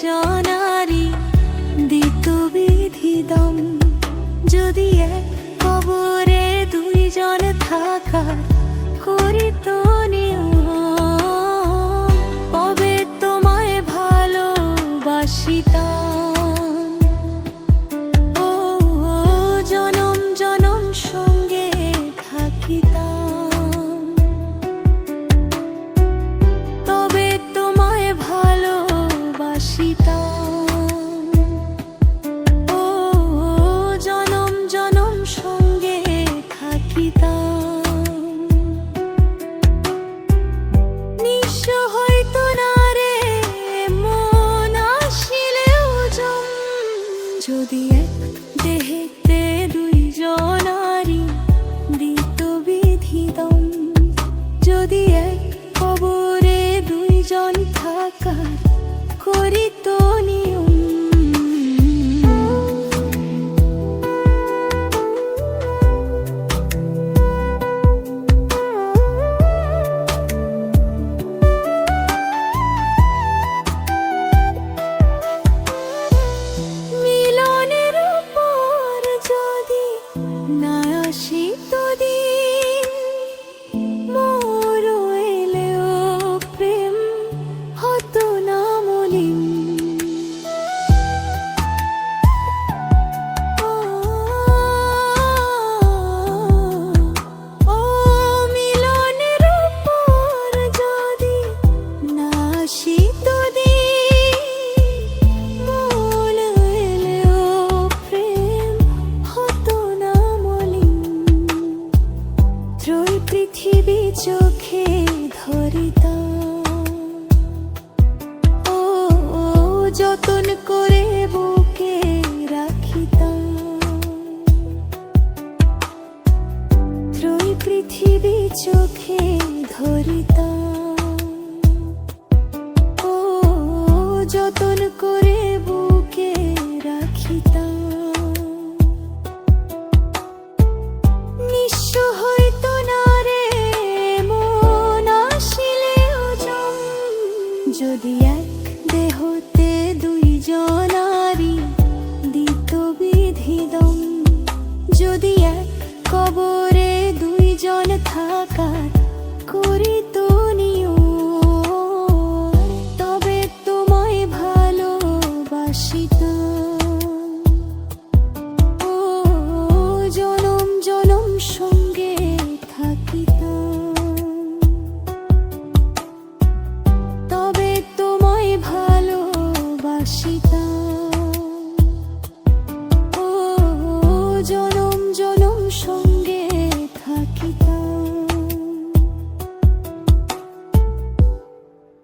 দুইজনারি দিত বিধি দম। যদি এক কবরে দুইজন থাকার করিত নিয়ম, কবে তোমায় ভালোবাসিতাম। ও জনম জনম সঙ্গে থাকিতাম, তবে তোমায় ভালোবাসিতাম। ও জনম জনম সঙ্গে থাকিতাম। নিঃস্ব হইতো না রে মন আসিলেও জম, যদি এক দেহেতে দুইজনারি দিত বিধি দম। যদি এক কবরে দুইজন থাকার করিত নিয়ম। মিলনের উপর যদি না আসিত দিন, মোর এলেও প্রেম হতো না মলিন। ও মিলনের উপর যদি না আসিত দিন, মোর এলেও প্রেম হতো না মলিন। ত্রয়ী পৃথিবী চোখে ধরিতাম, ও যতন করে বুকে রাখিতাম। ত্রয়ী পৃথিবী চোখে ধরিতাম, ও যতন করে বুকে রাখিতাম। নিঃস্ব হইতো না রে মন আসিলেও জম, যদি এক দেহতে দুইজনারি দিত বিধি দম। যদি এক কবরে দুইজন থাকার করিত নিয়ম, তবে তোমায় ভালোবাসিতাম। ও জনম জনম সঙ্গে থাকিতাম, তবে তোমায় ভালোবাসিতাম।